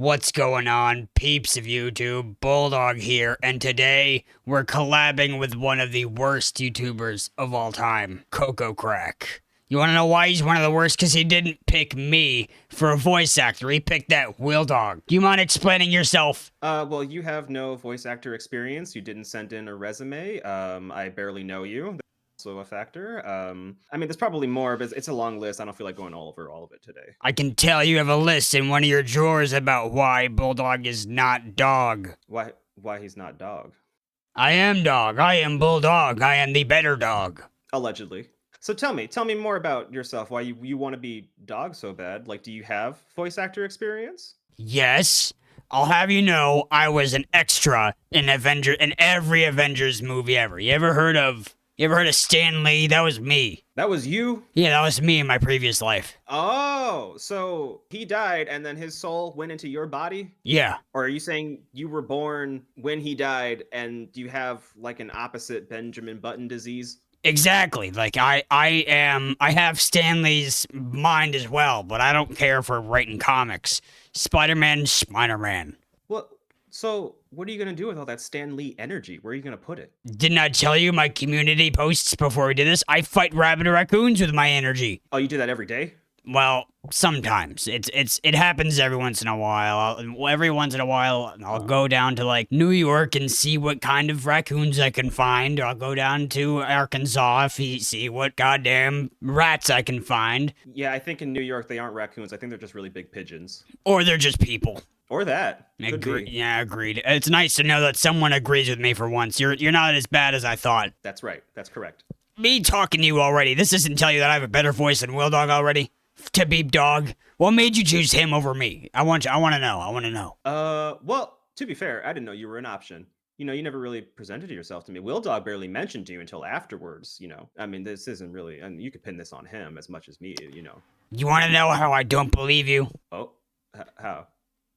What's going on, peeps of YouTube? Bulldog here, and today we're collabing with one of the worst YouTubers of all time, COCOACRACK. You wanna know why he's one of the worst? Because he didn't pick me for a voice actor. He picked that WILLDOG. Do you mind explaining yourself? Well, you have no voice actor experience. You didn't send in a resume. I barely know you. That's also a factor. I mean, there's probably more, but it's a long list. I don't feel like going over all of it today. I can tell you have a list in one of your drawers about why Bulldog is not dog. Why he's not dog? I am dog. I am Bulldog. I am the better dog. Allegedly. So tell me more about yourself. Why you want to be dog so bad? Like, do you have voice actor experience? Yes. I'll have you know I was an extra in every Avengers movie ever. You ever heard of Stan Lee? That was me. That was you? Yeah, that was me in my previous life. Oh, so he died and then his soul went into your body? Yeah. Or are you saying you were born when he died and you have like an opposite Benjamin Button disease? Exactly. Like I have Stan Lee's mind as well, but I don't care for writing comics. Spider-Man, Spider-Man. Well, so what are you gonna do with all that Stan Lee energy? Where are you gonna put it? Didn't I tell you my community posts before we did this? I fight rabid raccoons with my energy. Oh, you do that every day? Well, sometimes it happens every once in a while. Every once in a while, I'll go down to like New York and see what kind of raccoons I can find. Or I'll go down to Arkansas see what goddamn rats I can find. Yeah, I think in New York they aren't raccoons. I think they're just really big pigeons. Or they're just people. Or that. Yeah, agreed. It's nice to know that someone agrees with me for once. You're not as bad as I thought. That's right. That's correct. Me talking to you already. This doesn't tell you that I have a better voice than WILLDOG already. To be dog. What made you choose him over me? I want to know. Well, to be fair, I didn't know you were an option. You know, you never really presented yourself to me. WILLDOG barely mentioned you until afterwards, you know. I mean, this isn't really, and you could pin this on him as much as me, you know. You want to know how I don't believe you? Oh, how?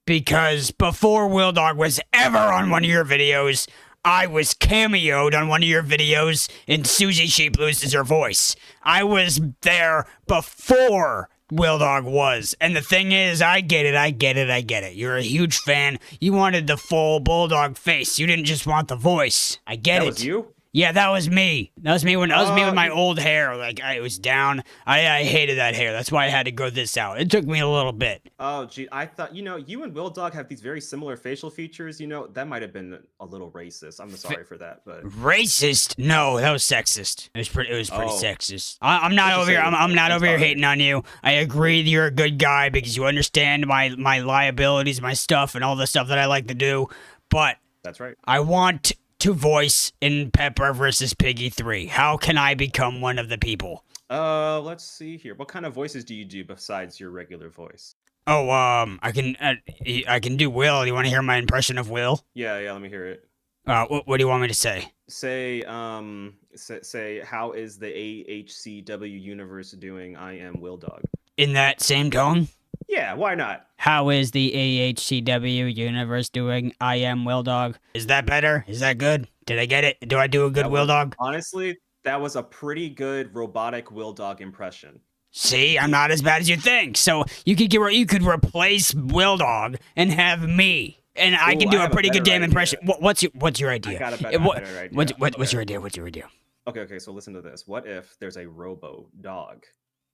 Because before WILLDOG was ever on one of your videos, I was cameoed on one of your videos and Susie Sheep loses her voice. I was there before WILLDOG was. And the thing is, I get it. You're a huge fan. You wanted the full Bulldog face. You didn't just want the voice. I get it. That was you? Yeah, that was me. That was me with my old hair. Like, it was down. I hated that hair. That's why I had to grow this out. It took me a little bit. Oh, gee, I thought, you know, you and WILLDOG have these very similar facial features. You know, that might have been a little racist. I'm sorry for that, but racist? No, that was sexist. It was pretty sexist. I'm not over here. I'm not over here hating on you. I agree that you're a good guy because you understand my liabilities, my stuff, and all the stuff that I like to do. But that's right. I want to voice in Pepper vs. Piggy 3. How can I become one of the people? Let's see here. What kind of voices do you do besides your regular voice? Oh, I can do Will. You want to hear my impression of Will? Yeah, let me hear it. What do you want me to say? Say, how is the AHCW universe doing? I am WILLDOG. In that same tone? Yeah, why not? How is the AHCW universe doing? I am WILLDOG. Is that better? Is that good? Did I get it? Do I do a good WILLDOG? Honestly, that was a pretty good robotic WILLDOG impression. See, I'm not as bad as you think. So you could replace WILLDOG and have me. And I can do a pretty good damn impression. What's your idea? I got a better idea. What's your idea? Okay, so listen to this. What if there's a robo dog?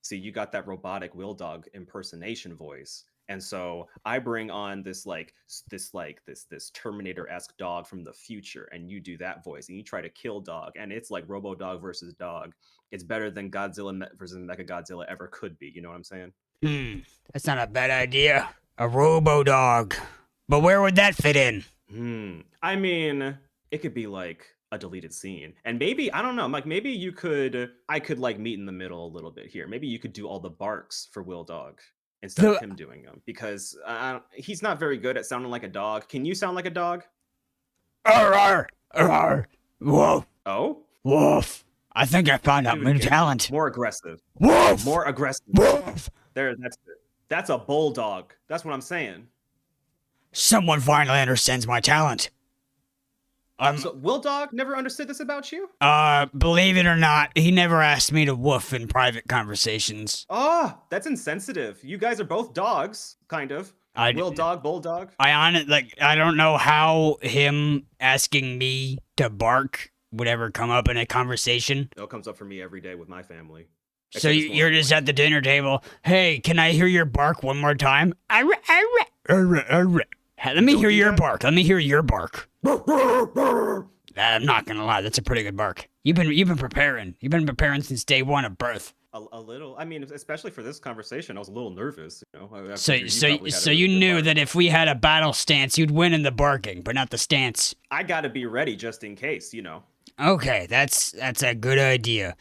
See, you got that robotic WILLDOG impersonation voice. And so I bring on this Terminator-esque dog from the future, and you do that voice, and you try to kill dog, and it's like Robo Dog versus dog. It's better than Godzilla versus Mechagodzilla ever could be. You know what I'm saying? That's not a bad idea. A Robo Dog, but where would that fit in? I mean, it could be like a deleted scene, and maybe I don't know, like maybe I could like meet in the middle a little bit here. Maybe you could do all the barks for WILLDOG instead of him doing them, because he's not very good at sounding like a dog. Can you sound like a dog? Arr, woof. Oh, woof. I think I found out new talent. More aggressive. Woof. More aggressive. Woof. That's a bulldog. That's what I'm saying. Someone finally understands my talent. So WILLDOG never understood this about you? Believe it or not, he never asked me to woof in private conversations. Oh, that's insensitive. You guys are both dogs, kind of. Will Dog, Bulldog? I don't know how him asking me to bark would ever come up in a conversation. It comes up for me every day with my family. So you're just at the dinner table. Hey, can I hear your bark one more time? Let me hear your bark. Let me hear your bark. I'm not gonna lie, that's a pretty good bark. You've been preparing. You've been preparing since day one of birth. A little. I mean, especially for this conversation, I was a little nervous. You know. So you knew that if we had a battle stance, you'd win in the barking, but not the stance. I gotta be ready just in case. You know. Okay, that's a good idea.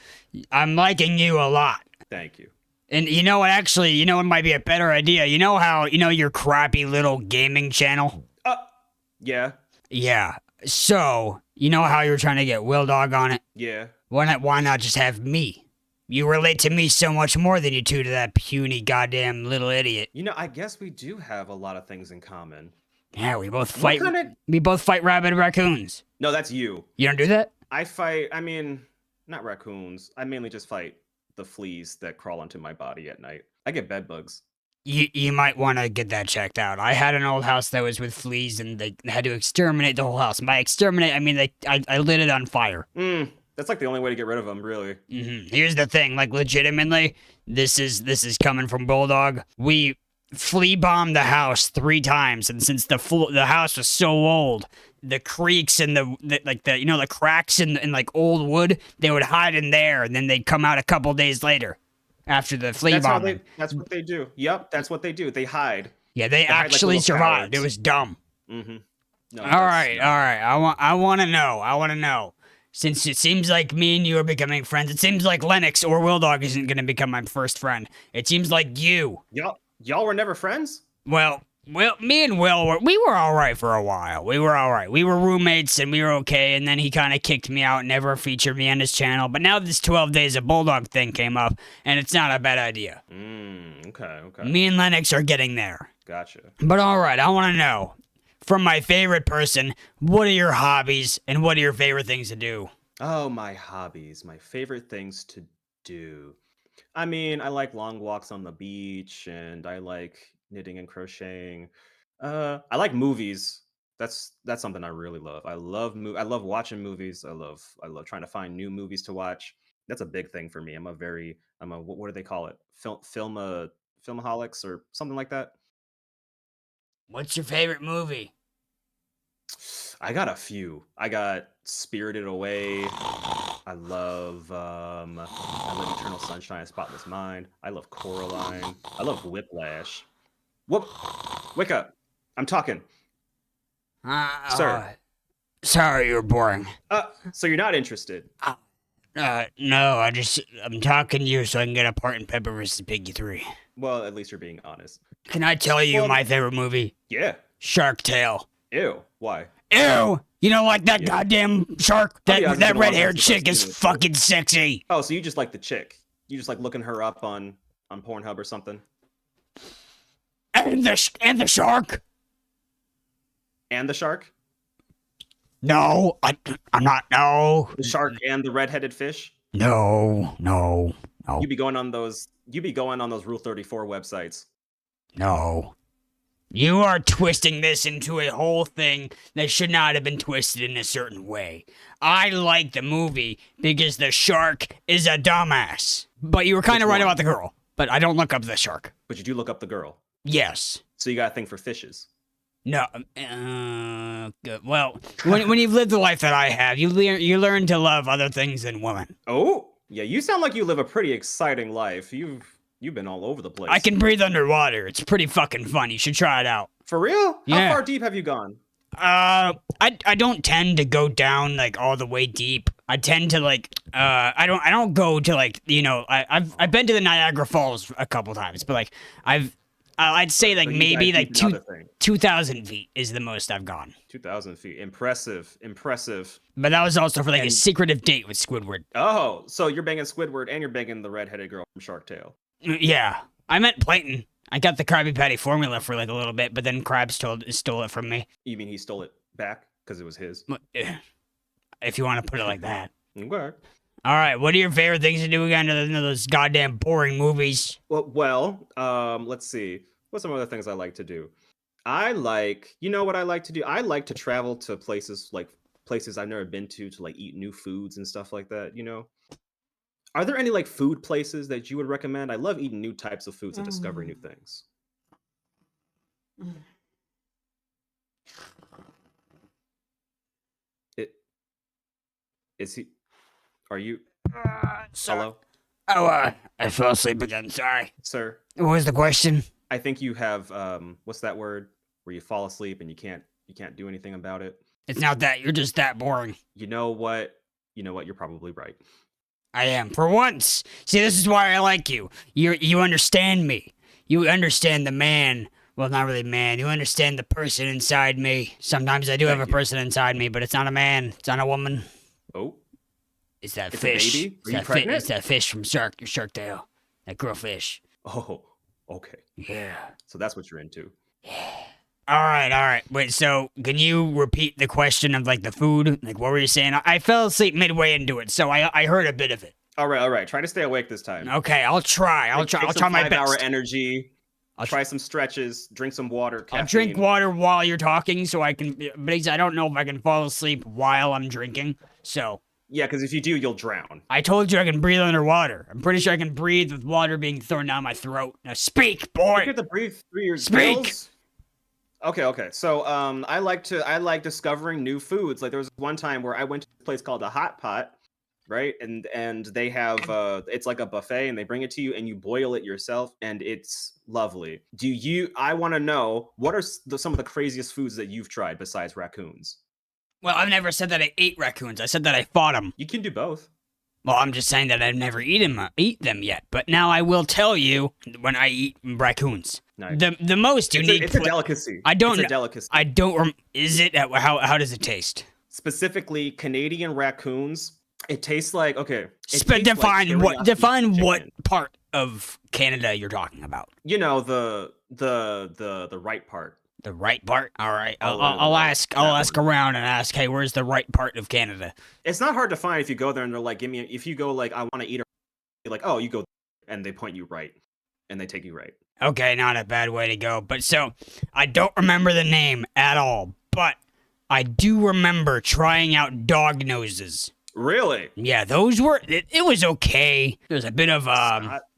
I'm liking you a lot. Thank you. And you know what? Actually, you know what might be a better idea. You know how your crappy little gaming channel? Yeah. Yeah. So you know how you're trying to get WILLDOG on it? Yeah. Why not just have me? You relate to me so much more than you do to that puny goddamn little idiot. You know, I guess we do have a lot of things in common. Yeah, we both fight. We both fight rabid raccoons. No, that's you. You don't do that? I fight. I mean, not raccoons. I mainly just fight the fleas that crawl onto my body at night. I get bed bugs. You might want to get that checked out. I had an old house that was with fleas, and they had to exterminate the whole house. By exterminate, I mean I lit it on fire. That's like the only way to get rid of them, really. Here's the thing, like legitimately, this is coming from BULLDOG. We flea bombed the house 3 times, and since the house was so old, the creaks and the cracks in like old wood, they would hide in there, and then they'd come out a couple days later after the flea bombing. That's what they do. Yep, that's what they do. They hide. Yeah, they actually survived. It was dumb. No, all right. I want to know. Since it seems like me and you are becoming friends, it seems like Lennox or WILLDOG isn't going to become my first friend. It seems like you. Y'all were never friends? Well, me and Will we were all right for a while. We were all right. We were roommates and we were okay, and then he kind of kicked me out and never featured me on his channel. But now this 12 Days of BULLDOG thing came up, and it's not a bad idea. Okay. Me and Lennox are getting there. Gotcha. But all right, I want to know, from my favorite person, what are your hobbies and what are your favorite things to do? Oh, my hobbies. My favorite things to do. I mean, I like long walks on the beach, and I like knitting and crocheting. I like movies. That's something I really love. I love watching movies. I love trying to find new movies to watch. That's a big thing for me. I'm a what do they call it? Filmaholics or something like that. What's your favorite movie? I got a few. I got Spirited Away. I love Eternal Sunshine of Spotless Mind. I love Coraline. I love Whiplash. Wake up. I'm talking. Sir. Sorry, you're boring. So you're not interested? No, I'm talking to you so I can get a part in Pepper vs. Piggy 3. Well, at least you're being honest. Can I tell you my favorite movie? Yeah. Shark Tale. Ew. Why? Ew! You don't like that goddamn shark? That red-haired chick is fucking sexy. Oh, so you just like the chick. You just like looking her up on Pornhub or something? And the shark? And the shark? No, I'm not. No. The shark and the red-headed fish? No. You be going on those Rule 34 websites. No. You are twisting this into a whole thing that should not have been twisted in a certain way. I like the movie because the shark is a dumbass. But you were kind of right about the girl. But I don't look up the shark. But you do look up the girl. Yes. So you got a thing for fishes. No. Good. Well, when you've lived the life that I have, you learn to love other things than women. Oh, yeah. You sound like you live a pretty exciting life. You've been all over the place. I can breathe underwater. It's pretty fucking fun. You should try it out. For real? Yeah. How far deep have you gone? I don't tend to go down like all the way deep. I tend to like I don't go to like, you know, I've been to the Niagara Falls a couple times, but like I'd say like maybe like 2,000 feet is the most I've gone. 2,000 feet. Impressive. But that was also for like a secretive date with Squidward. Oh, so you're banging Squidward and you're banging the redheaded girl from Shark Tale. Yeah. I meant Plankton. I got the Krabby Patty formula for like a little bit, but then Krabs stole it from me. You mean he stole it back because it was his? If you want to put it like that. Okay. All right, what are your favorite things to do again other than those goddamn boring movies? Well, let's see. What's some other things I like to do? You know what I like to do? I like to travel to places I've never been to like eat new foods and stuff like that, you know? Are there any like food places that you would recommend? I love eating new types of foods and discovering new things. It is he are you Sorry. hello, Oh, I fell asleep again. Sorry. sir? What was the question? I think you have what's that word where you fall asleep and you can't do anything about it. It's not that. You're just that boring. You know what? You know what? You're probably right. I am. For once. See, this is why I like you. You understand me. You understand the man. Well, not really man. You understand the person inside me. Sometimes I do have a Thank you. person inside me, but it's not a man. It's not a woman. Oh, It's that it's a fish. baby? Are It's you that pregnant? it's that fish from Shark Tale. That girl fish. oh, okay. Yeah. So that's what you're into. All right. Wait, so can you repeat the question of like the food? Like what were you saying? I fell asleep midway into it, so I heard a bit of it. All right. Try to stay awake this time. Okay, I'll try. I'll try Take some my 5-hour best. energy. I'll Try some stretches. Drink some water. I'll drink water while you're talking, so I can. But I don't know if I can fall asleep while I'm drinking. So Yeah, because if you do, you'll drown. I told you I can breathe underwater. I'm pretty sure I can breathe with water being thrown down my throat. Now speak, boy. You have to breathe through your Speak! gills. Okay. So I like discovering new foods. Like there was one time where I went to a place called a Hot Pot, right? And they have it's like a buffet and they bring it to you and you boil it yourself and it's lovely. I want to know what are some of the craziest foods that you've tried besides raccoons? Well, I've never said that I ate raccoons. I said that I fought them. You can do both. Well, I'm just saying that I've never eat them yet. But now I will tell you when I eat raccoons. Nice. The most unique. It's a delicacy. I don't It's a know. delicacy. I don't. Is it? How does it taste? Specifically, Canadian raccoons. It tastes like okay. It tastes like Define what? teriyaki Define what chicken. part of Canada you're talking about. You know the right part. The right part. All right. Oh, I'll right. ask. I'll ask around and ask. Hey, where's the right part of Canada? It's not hard to find if you go there and they're like, give me. If you go like, I want to eat a, like, oh, you go, and they point you right, and they take you right. Okay, not a bad way to go. But so I don't remember the name at all, but I do remember trying out dog noses. Really? Yeah, those were. It was okay. There's a bit of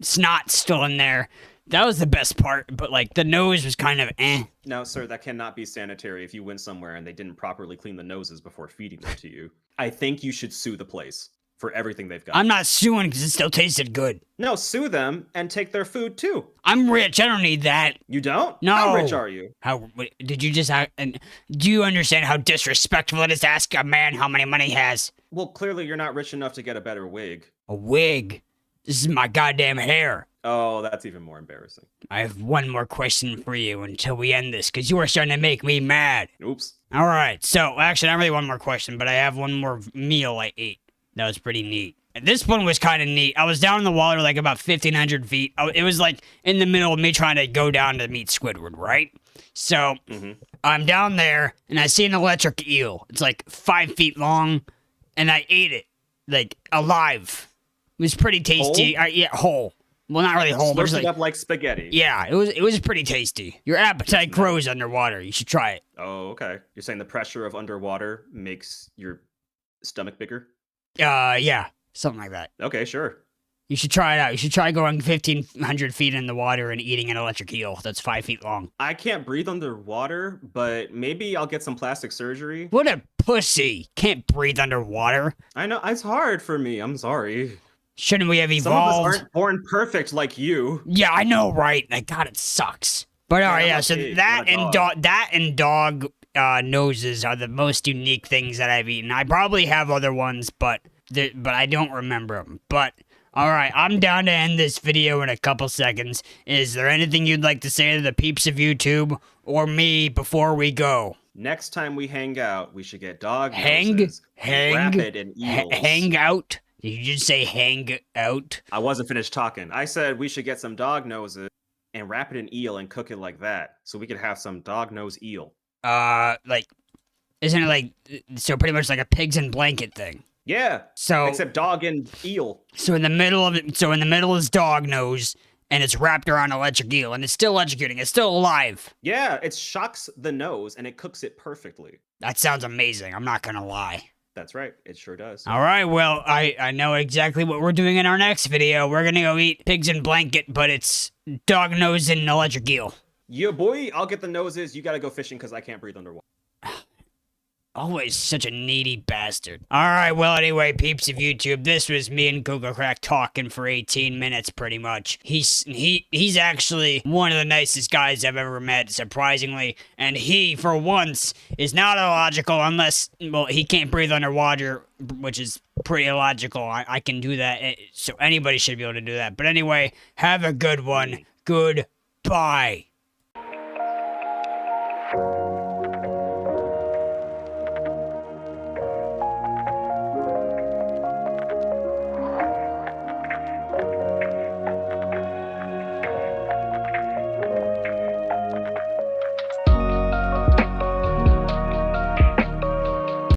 snot still in there. That was the best part, but like the nose was kind of eh. No, sir, that cannot be sanitary if you went somewhere and they didn't properly clean the noses before feeding them to you. I think you should sue the place for everything they've got. I'm not suing because it still tasted good. No, sue them and take their food too. I'm rich. I don't need that. You don't? No. How rich are you? Did you just? And do you understand how disrespectful it is to ask a man how many money he has? Well, clearly you're not rich enough to get a better wig. A wig. This is my goddamn hair. Oh, that's even more embarrassing. I have one more question for you until we end this, because you are starting to make me mad. Oops. All right, so actually, not really one more question, but I have one more meal I ate. That was pretty neat. And this one was kind of neat. I was down in the water like about 1,500 feet. It was like in the middle of me trying to go down to meet Squidward, right? So I'm down there, and I see an electric eel. It's like 5 feet long, and I ate it, like alive. It was pretty tasty. Whole? Whole. Well, not really whole, but Slurps it's it up like spaghetti. yeah, it was pretty tasty. Your appetite grows underwater. You should try it. Oh, okay. You're saying the pressure of underwater makes your stomach bigger? Yeah, something like that. Okay, sure. You should try it out. You should try going 1,500 feet in the water and eating an electric eel that's 5 feet long. I can't breathe underwater, but maybe I'll get some plastic surgery. What a pussy! Can't breathe underwater. I know, it's hard for me. I'm sorry. Shouldn't we have Some of us evolved? aren't born perfect like you. Yeah, I know, right? Like, God, it sucks. But all right, I'm yeah. a So pig, that not a and dog noses are the most unique things that I've eaten. I probably have other ones, but I don't remember them. But all right, I'm down to end this video in a couple seconds. Is there anything you'd like to say to the peeps of YouTube or me before we go? Next time we hang out, we should get dog Hang noses, rabbit, and eels. hang out? Did you just say hang out? I wasn't finished talking. I said we should get some dog noses and wrap it in eel and cook it like that, so we could have some dog nose eel. Like, isn't it like so pretty much like a pigs in blanket thing? Yeah. So Except dog and eel. So in the middle of it, in the middle is dog nose, and it's wrapped around electric eel, and it's still electrocuting. It's still alive. Yeah, it shocks the nose, and it cooks it perfectly. That sounds amazing. I'm not gonna lie. That's right. It sure does. All right, well, I know exactly what we're doing in our next video. We're gonna go eat pigs in blanket, but it's dog nose and electric eel. Yeah, boy, I'll get the noses. You gotta go fishing because I can't breathe underwater. Always such a needy bastard. Alright, well, anyway, peeps of YouTube, this was me and COCOACRACK talking for 18 minutes, pretty much. He's actually one of the nicest guys I've ever met, surprisingly. And he, for once, is not illogical unless, well, he can't breathe underwater, which is pretty illogical. I can do that, so anybody should be able to do that. But anyway, have a good one. Goodbye.